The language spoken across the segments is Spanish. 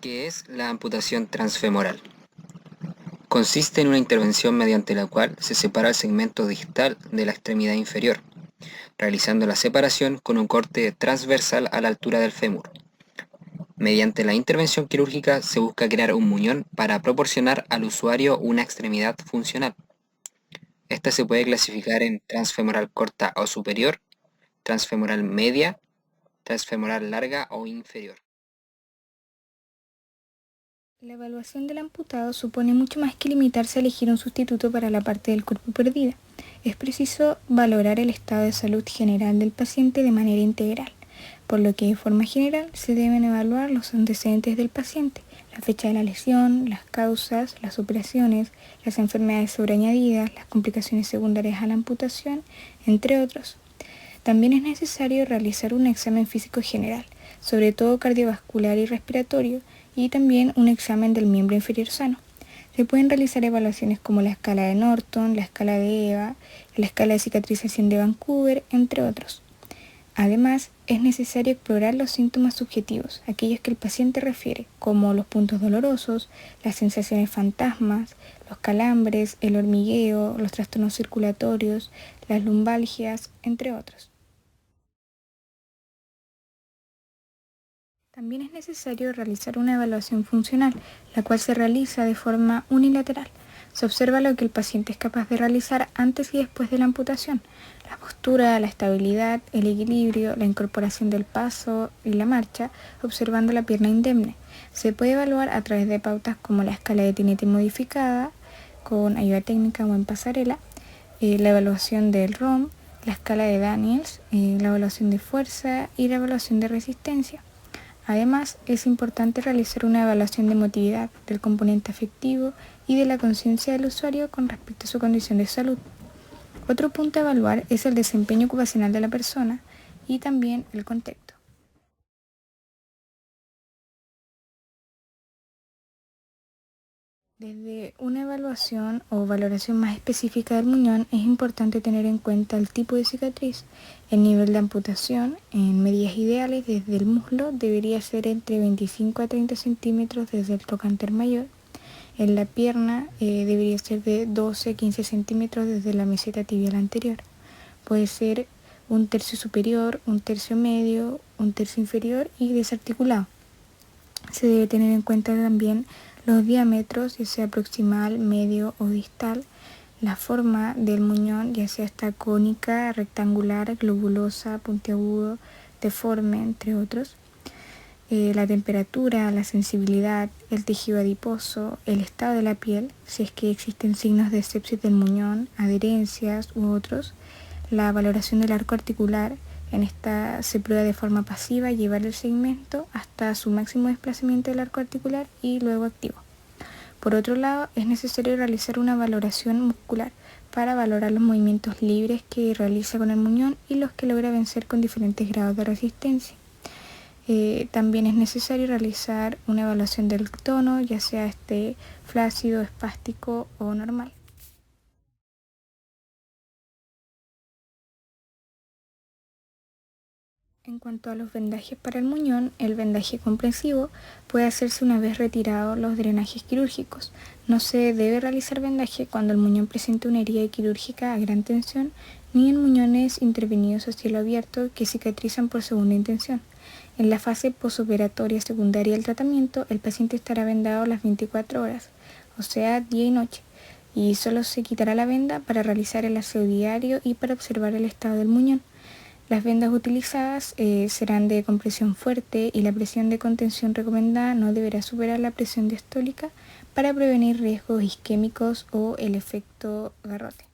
¿Qué es la amputación transfemoral? Consiste en una intervención mediante la cual se separa el segmento distal de la extremidad inferior, realizando la separación con un corte transversal a la altura del fémur. Mediante la intervención quirúrgica se busca crear un muñón para proporcionar al usuario una extremidad funcional. Esta se puede clasificar en transfemoral corta o superior, transfemoral media, transfemoral larga o inferior. La evaluación del amputado supone mucho más que limitarse a elegir un sustituto para la parte del cuerpo perdida. Es preciso valorar el estado de salud general del paciente de manera integral, por lo que de forma general se deben evaluar los antecedentes del paciente, la fecha de la lesión, las causas, las operaciones, las enfermedades sobreañadidas, las complicaciones secundarias a la amputación, entre otros. También es necesario realizar un examen físico general, sobre todo cardiovascular y respiratorio, y también un examen del miembro inferior sano. Se pueden realizar evaluaciones como la escala de Norton, la escala de EVA, la escala de cicatrización de Vancouver, entre otros. Además, es necesario explorar los síntomas subjetivos, aquellos que el paciente refiere, como los puntos dolorosos, las sensaciones fantasmas, los calambres, el hormigueo, los trastornos circulatorios, las lumbalgias, entre otros. También es necesario realizar una evaluación funcional, la cual se realiza de forma unilateral. Se observa lo que el paciente es capaz de realizar antes y después de la amputación: la postura, la estabilidad, el equilibrio, la incorporación del paso y la marcha, observando la pierna indemne. Se puede evaluar a través de pautas como la escala de Tinete modificada, con ayuda técnica o en pasarela, la evaluación del ROM, la escala de Daniels, la evaluación de fuerza y la evaluación de resistencia. Además, es importante realizar una evaluación de emotividad, del componente afectivo y de la conciencia del usuario con respecto a su condición de salud. Otro punto a evaluar es el desempeño ocupacional de la persona y también el contexto. Desde una evaluación o valoración más específica del muñón, es importante tener en cuenta el tipo de cicatriz, el nivel de amputación. En medidas ideales, desde el muslo debería ser entre 25 a 30 centímetros desde el trocánter mayor. En la pierna debería ser de 12 a 15 centímetros desde la meseta tibial anterior. Puede ser un tercio superior, un tercio medio, un tercio inferior y desarticulado. Se debe tener en cuenta también los diámetros, ya sea proximal, medio o distal, la forma del muñón, ya sea esta cónica, rectangular, globulosa, puntiagudo, deforme, entre otros, la temperatura, la sensibilidad, el tejido adiposo, el estado de la piel, si es que existen signos de sepsis del muñón, adherencias u otros, la valoración del arco articular. En esta se prueba de forma pasiva llevar el segmento hasta su máximo desplazamiento del arco articular y luego activo. Por otro lado, es necesario realizar una valoración muscular para valorar los movimientos libres que realiza con el muñón y los que logra vencer con diferentes grados de resistencia. También es necesario realizar una evaluación del tono, ya sea flácido, espástico o normal. En cuanto a los vendajes para el muñón, el vendaje comprensivo puede hacerse una vez retirados los drenajes quirúrgicos. No se debe realizar vendaje cuando el muñón presenta una herida quirúrgica a gran tensión, ni en muñones intervenidos a cielo abierto que cicatrizan por segunda intención. En la fase posoperatoria secundaria del tratamiento, el paciente estará vendado las 24 horas, o sea, día y noche, y solo se quitará la venda para realizar el aseo diario y para observar el estado del muñón. Las vendas utilizadas serán de compresión fuerte y la presión de contención recomendada no deberá superar la presión diastólica para prevenir riesgos isquémicos o el efecto garrote.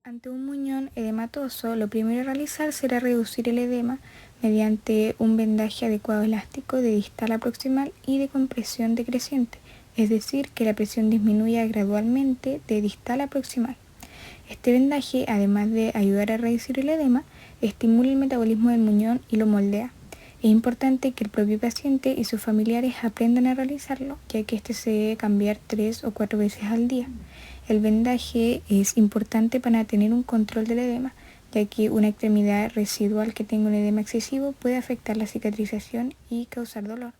Ante un muñón edematoso, lo primero a realizar será reducir el edema mediante un vendaje adecuado elástico de distal a proximal y de compresión decreciente, es decir, que la presión disminuya gradualmente de distal a proximal. Este vendaje, además de ayudar a reducir el edema, estimula el metabolismo del muñón y lo moldea. Es importante que el propio paciente y sus familiares aprendan a realizarlo, ya que este se debe cambiar 3 o 4 veces al día. El vendaje es importante para tener un control del edema, ya que una extremidad residual que tenga un edema excesivo puede afectar la cicatrización y causar dolor.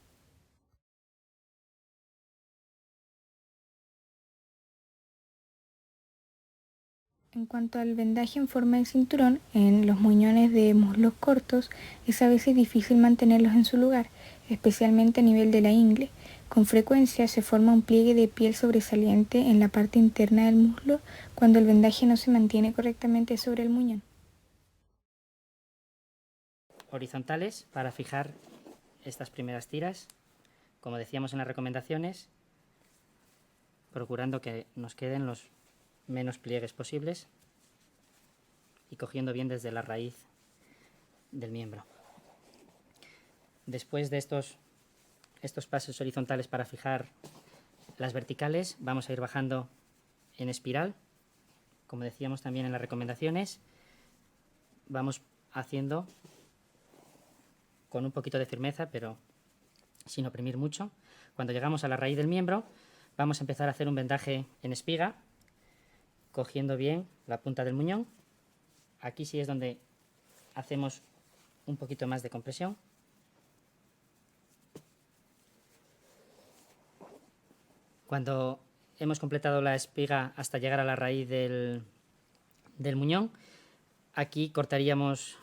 En cuanto al vendaje en forma de cinturón, en los muñones de muslos cortos es a veces difícil mantenerlos en su lugar, especialmente a nivel de la ingle. Con frecuencia se forma un pliegue de piel sobresaliente en la parte interna del muslo cuando el vendaje no se mantiene correctamente sobre el muñón. Horizontales para fijar estas primeras tiras, como decíamos en las recomendaciones, procurando que nos queden los menos pliegues posibles y cogiendo bien desde la raíz del miembro. Después de estos pasos horizontales para fijar las verticales, vamos a ir bajando en espiral, como decíamos también en las recomendaciones. Vamos haciendo con un poquito de firmeza, pero sin oprimir mucho. Cuando llegamos a la raíz del miembro, vamos a empezar a hacer un vendaje en espiga, cogiendo bien la punta del muñón. Aquí sí es donde hacemos un poquito más de compresión. Cuando hemos completado la espiga hasta llegar a la raíz del muñón, aquí cortaríamos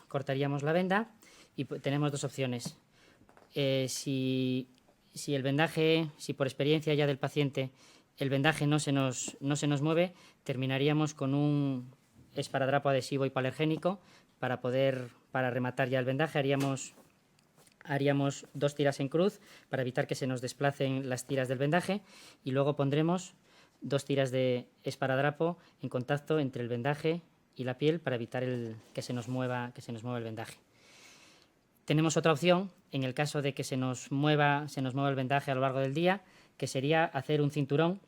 la venda y tenemos dos opciones. Si el vendaje, si por experiencia ya del paciente el vendaje no se nos mueve, terminaríamos con un esparadrapo adhesivo hipoalergénico para rematar ya el vendaje. Haríamos 2 tiras en cruz para evitar que se nos desplacen las tiras del vendaje y luego pondremos 2 tiras de esparadrapo en contacto entre el vendaje y la piel para evitar que se nos mueva el vendaje. Tenemos otra opción en el caso de que se nos mueva el vendaje a lo largo del día, que sería hacer un cinturón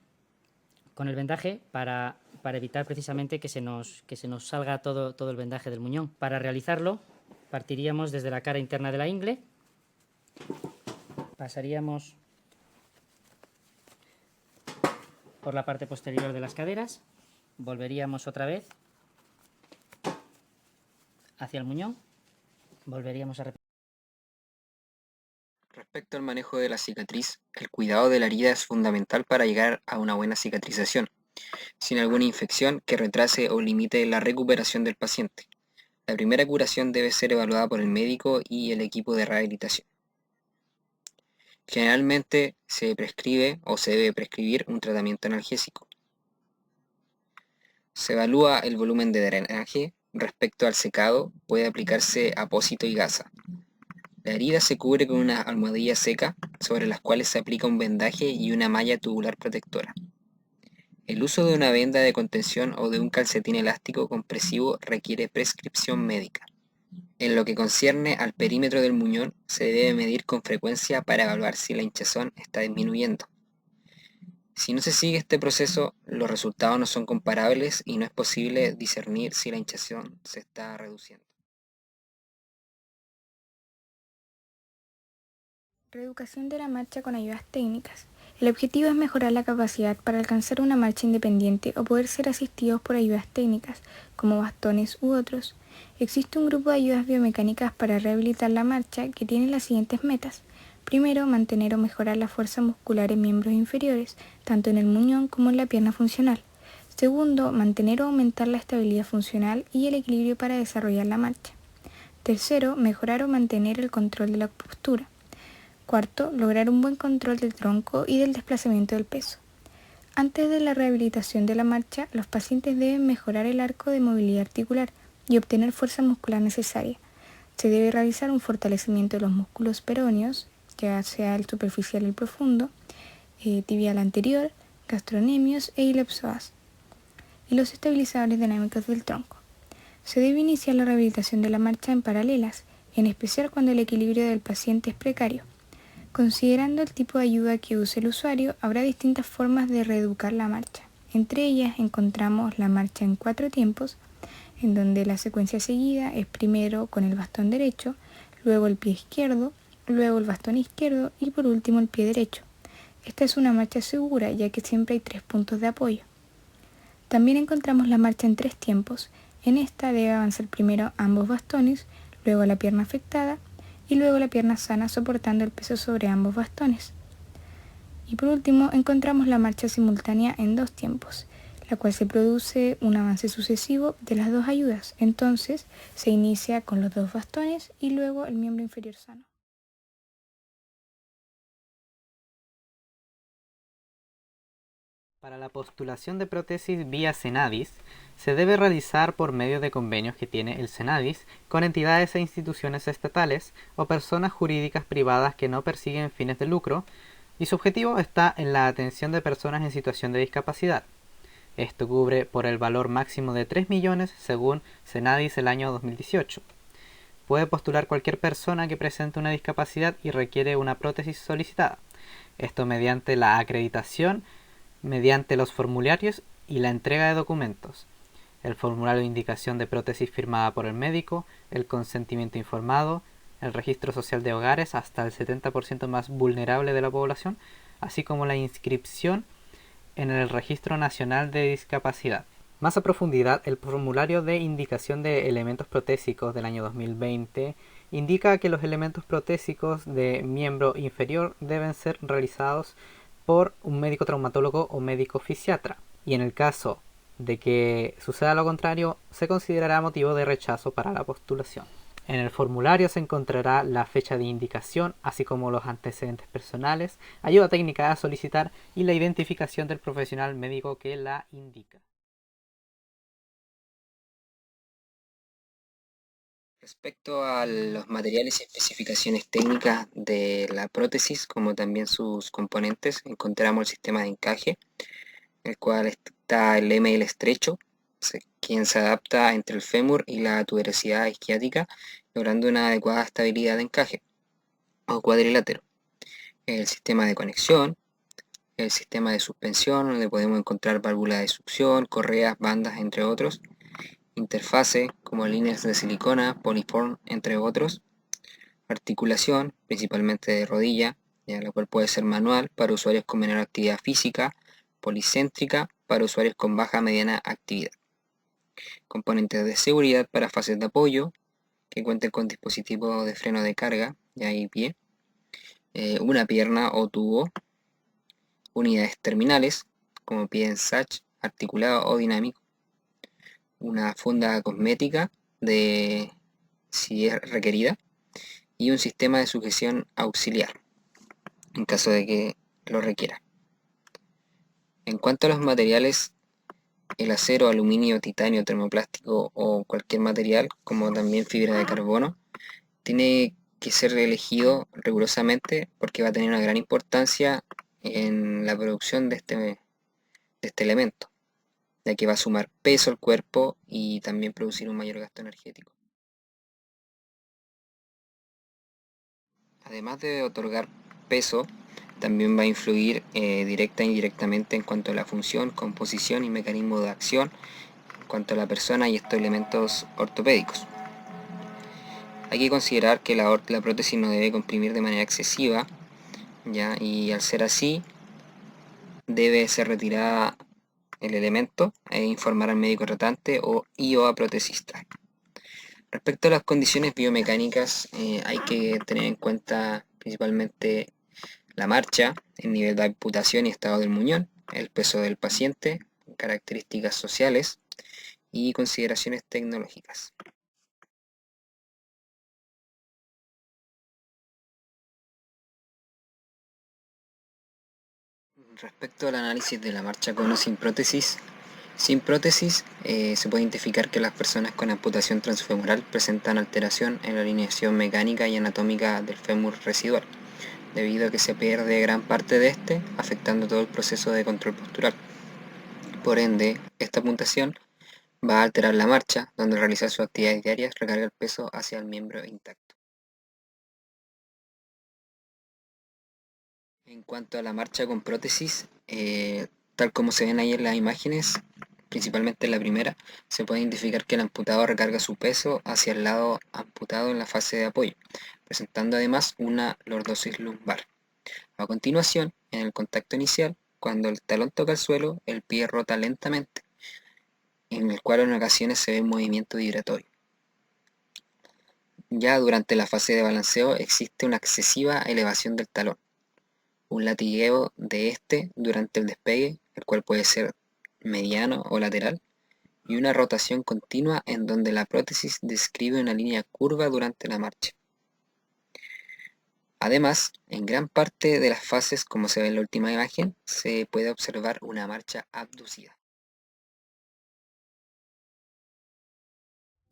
con el vendaje para evitar precisamente que se nos salga todo el vendaje del muñón. Para realizarlo, partiríamos desde la cara interna de la ingle, pasaríamos por la parte posterior de las caderas, volveríamos otra vez hacia el muñón, volveríamos a repetir. Respecto al manejo de la cicatriz, el cuidado de la herida es fundamental para llegar a una buena cicatrización, sin alguna infección que retrase o limite la recuperación del paciente. La primera curación debe ser evaluada por el médico y el equipo de rehabilitación. Generalmente se prescribe o se debe prescribir un tratamiento analgésico. Se evalúa el volumen de drenaje. Respecto al secado, puede aplicarse apósito y gasa. La herida se cubre con una almohadilla seca, sobre las cuales se aplica un vendaje y una malla tubular protectora. El uso de una venda de contención o de un calcetín elástico compresivo requiere prescripción médica. En lo que concierne al perímetro del muñón, se debe medir con frecuencia para evaluar si la hinchazón está disminuyendo. Si no se sigue este proceso, los resultados no son comparables y no es posible discernir si la hinchazón se está reduciendo. Reeducación de la marcha con ayudas técnicas. El objetivo es mejorar la capacidad para alcanzar una marcha independiente o poder ser asistidos por ayudas técnicas, como bastones u otros. Existe un grupo de ayudas biomecánicas para rehabilitar la marcha que tiene las siguientes metas. Primero, mantener o mejorar la fuerza muscular en miembros inferiores, tanto en el muñón como en la pierna funcional. Segundo, mantener o aumentar la estabilidad funcional y el equilibrio para desarrollar la marcha. Tercero, mejorar o mantener el control de la postura. Cuarto, lograr un buen control del tronco y del desplazamiento del peso. Antes de la rehabilitación de la marcha, los pacientes deben mejorar el arco de movilidad articular y obtener fuerza muscular necesaria. Se debe realizar un fortalecimiento de los músculos peroneos, ya sea el superficial y el profundo, tibial anterior, gastrocnemios e iliopsoas, y los estabilizadores dinámicos del tronco. Se debe iniciar la rehabilitación de la marcha en paralelas, en especial cuando el equilibrio del paciente es precario. Considerando el tipo de ayuda que use el usuario, habrá distintas formas de reeducar la marcha. Entre ellas encontramos la marcha en 4 tiempos, en donde la secuencia seguida es primero con el bastón derecho, luego el pie izquierdo, luego el bastón izquierdo y por último el pie derecho. Esta es una marcha segura ya que siempre hay 3 puntos de apoyo. También encontramos la marcha en 3 tiempos, En esta debe avanzar primero ambos bastones, luego la pierna afectada y luego la pierna sana soportando el peso sobre ambos bastones. Y por último encontramos la marcha simultánea en 2 tiempos, la cual se produce un avance sucesivo de las 2 ayudas. Entonces se inicia con los 2 bastones y luego el miembro inferior sano. Para la postulación de prótesis vía Senadis, se debe realizar por medio de convenios que tiene el Senadis con entidades e instituciones estatales o personas jurídicas privadas que no persiguen fines de lucro, y su objetivo está en la atención de personas en situación de discapacidad. Esto cubre por el valor máximo de 3 millones según Senadis el año 2018. Puede postular cualquier persona que presente una discapacidad y requiere una prótesis solicitada. Esto mediante la acreditación, mediante los formularios y la entrega de documentos. El formulario de indicación de prótesis firmada por el médico, el consentimiento informado, el registro social de hogares hasta el 70% más vulnerable de la población, así como la inscripción en el Registro Nacional de Discapacidad. Más a profundidad, el formulario de indicación de elementos protésicos del año 2020 indica que los elementos protésicos de miembro inferior deben ser realizados por un médico traumatólogo o médico fisiatra, y en el caso de que suceda lo contrario, se considerará motivo de rechazo para la postulación. En el formulario se encontrará la fecha de indicación, así como los antecedentes personales, ayuda técnica a solicitar y la identificación del profesional médico que la indica. Respecto a los materiales y especificaciones técnicas de la prótesis, como también sus componentes, encontramos el sistema de encaje, el cual está el ML estrecho, quien se adapta entre el fémur y la tuberosidad isquiática, logrando una adecuada estabilidad de encaje o cuadrilátero. El sistema de conexión, el sistema de suspensión, donde podemos encontrar válvulas de succión, correas, bandas, entre otros. Interfase, como líneas de silicona, Polyform, entre otros. Articulación, principalmente de rodilla, la cual puede ser manual para usuarios con menor actividad física, policéntrica para usuarios con baja mediana actividad. Componentes de seguridad para fases de apoyo, que cuenten con dispositivos de freno de carga, y pie, una pierna o tubo, unidades terminales, como pie en sach, articulado o dinámico, una funda cosmética de si es requerida, y un sistema de sujeción auxiliar, en caso de que lo requiera. En cuanto a los materiales, el acero, aluminio, titanio, termoplástico o cualquier material, como también fibra de carbono, tiene que ser elegido rigurosamente porque va a tener una gran importancia en la producción de este elemento, ya que va a sumar peso al cuerpo y también producir un mayor gasto energético. Además de otorgar peso, también va a influir directa e indirectamente en cuanto a la función, composición y mecanismo de acción, en cuanto a la persona y estos elementos ortopédicos. Hay que considerar que la prótesis no debe comprimir de manera excesiva, ¿ya? Y al ser así, debe ser retirada el elemento e informar al médico tratante o a protesista. Respecto a las condiciones biomecánicas, hay que tener en cuenta principalmente la marcha, el nivel de amputación y estado del muñón, el peso del paciente, características sociales y consideraciones tecnológicas. Respecto al análisis de la marcha con o sin prótesis, se puede identificar que las personas con amputación transfemoral presentan alteración en la alineación mecánica y anatómica del fémur residual, debido a que se pierde gran parte de este, afectando todo el proceso de control postural. Por ende, esta amputación va a alterar la marcha, donde al realizar sus actividades diarias recarga el peso hacia el miembro intacto. En cuanto a la marcha con prótesis, tal como se ven ahí en las imágenes, principalmente en la primera, se puede identificar que el amputado recarga su peso hacia el lado amputado en la fase de apoyo, presentando además una lordosis lumbar. A continuación, en el contacto inicial, cuando el talón toca el suelo, el pie rota lentamente, en el cual en ocasiones se ve un movimiento vibratorio. Ya durante la fase de balanceo existe una excesiva elevación del talón, un latigueo de este durante el despegue, el cual puede ser mediano o lateral, y una rotación continua en donde la prótesis describe una línea curva durante la marcha. Además, en gran parte de las fases, como se ve en la última imagen, se puede observar una marcha abducida.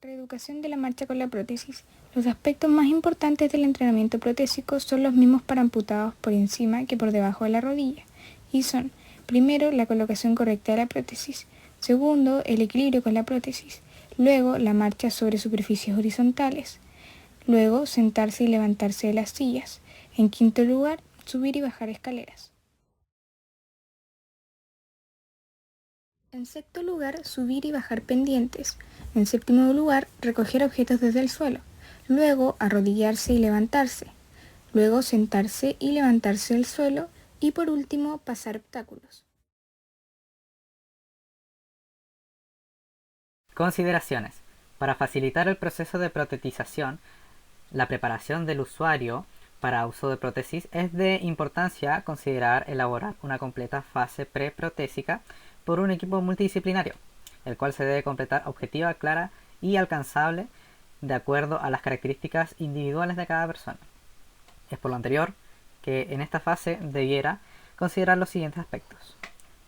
Reeducación de la marcha con la prótesis. Los aspectos más importantes del entrenamiento protésico son los mismos para amputados por encima que por debajo de la rodilla, y son, primero, la colocación correcta de la prótesis, segundo, el equilibrio con la prótesis, luego, la marcha sobre superficies horizontales, luego, sentarse y levantarse de las sillas, en quinto lugar, subir y bajar escaleras. En sexto lugar, subir y bajar pendientes. En séptimo lugar, recoger objetos desde el suelo. Luego, arrodillarse y levantarse. Luego, sentarse y levantarse del suelo. Y por último, pasar obstáculos. Consideraciones. Para facilitar el proceso de protetización, la preparación del usuario para uso de prótesis, es de importancia considerar elaborar una completa fase preprotésica por un equipo multidisciplinario, el cual se debe completar objetiva, clara y alcanzable de acuerdo a las características individuales de cada persona. Es por lo anterior que en esta fase debiera considerar los siguientes aspectos.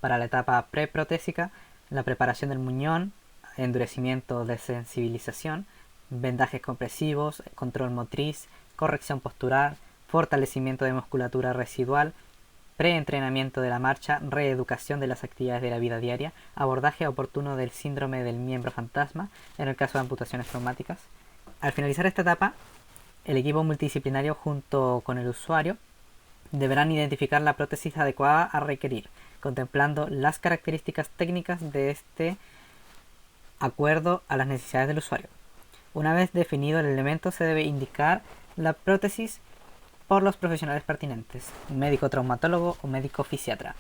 Para la etapa preprotésica, la preparación del muñón, endurecimiento de sensibilización, vendajes compresivos, control motriz, corrección postural, fortalecimiento de musculatura residual, preentrenamiento de la marcha, reeducación de las actividades de la vida diaria, abordaje oportuno del síndrome del miembro fantasma en el caso de amputaciones traumáticas. Al finalizar esta etapa, el equipo multidisciplinario junto con el usuario deberán identificar la prótesis adecuada a requerir, contemplando las características técnicas de este acuerdo a las necesidades del usuario. Una vez definido el elemento, se debe indicar la prótesis por los profesionales pertinentes, médico traumatólogo o médico fisiatra.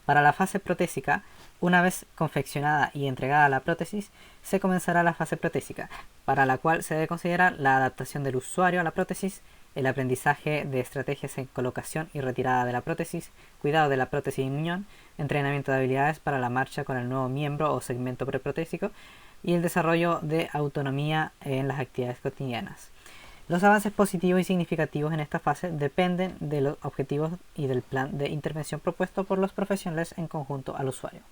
Para la fase protésica, una vez confeccionada y entregada la prótesis, se comenzará la fase protésica, para la cual se debe considerar la adaptación del usuario a la prótesis, el aprendizaje de estrategias en colocación y retirada de la prótesis, cuidado de la prótesis y muñón, entrenamiento de habilidades para la marcha con el nuevo miembro o segmento preprotésico y el desarrollo de autonomía en las actividades cotidianas. Los avances positivos y significativos en esta fase dependen de los objetivos y del plan de intervención propuesto por los profesionales en conjunto al usuario.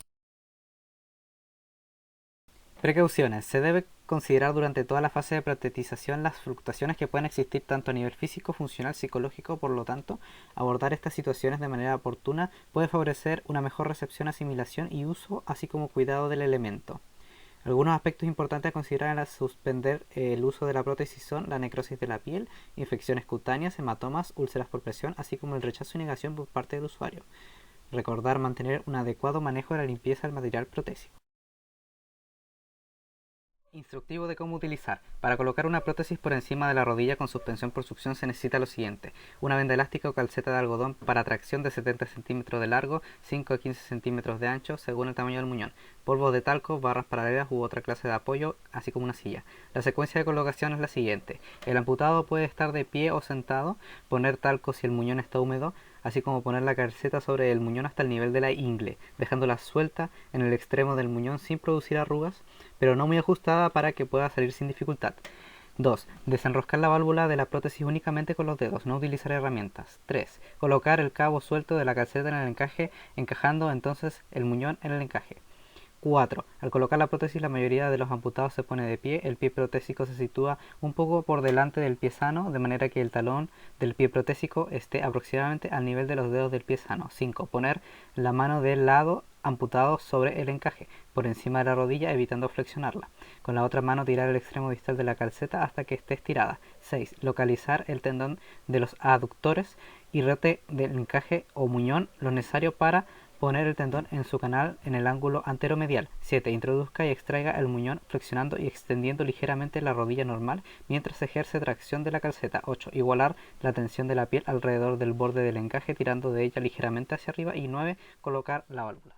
Precauciones. Se debe considerar durante toda la fase de protetización las fluctuaciones que pueden existir tanto a nivel físico, funcional, psicológico. Por lo tanto, abordar estas situaciones de manera oportuna puede favorecer una mejor recepción, asimilación y uso, así como cuidado del elemento. Algunos aspectos importantes a considerar al suspender el uso de la prótesis son la necrosis de la piel, infecciones cutáneas, hematomas, úlceras por presión, así como el rechazo y negación por parte del usuario. Recordar mantener un adecuado manejo de la limpieza del material protésico. Instructivo de cómo utilizar. Para colocar una prótesis por encima de la rodilla con suspensión por succión se necesita lo siguiente: una venda elástica o calceta de algodón para tracción de 70 centímetros de largo, 5 a 15 centímetros de ancho, según el tamaño del muñón, polvos de talco, barras paralelas u otra clase de apoyo, así como una silla. La secuencia de colocación es la siguiente: el amputado puede estar de pie o sentado, poner talco si el muñón está húmedo, así como poner la calceta sobre el muñón hasta el nivel de la ingle, dejándola suelta en el extremo del muñón sin producir arrugas, pero no muy ajustada para que pueda salir sin dificultad. 2. Desenroscar la válvula de la prótesis únicamente con los dedos, no utilizar herramientas. 3. Colocar el cabo suelto de la calceta en el encaje, encajando entonces el muñón en el encaje. 4. Al colocar la prótesis, la mayoría de los amputados se pone de pie. El pie protésico se sitúa un poco por delante del pie sano, de manera que el talón del pie protésico esté aproximadamente al nivel de los dedos del pie sano. 5. Poner la mano del lado amputado sobre el encaje, por encima de la rodilla, evitando flexionarla. Con la otra mano tirar el extremo distal de la calceta hasta que esté estirada. 6. Localizar el tendón de los aductores y rote del encaje o muñón, lo necesario para poner el tendón en su canal en el ángulo anteromedial. 7. Introduzca y extraiga el muñón flexionando y extendiendo ligeramente la rodilla normal mientras ejerce tracción de la calceta. 8. Igualar la tensión de la piel alrededor del borde del encaje tirando de ella ligeramente hacia arriba. Y 9. Colocar la válvula.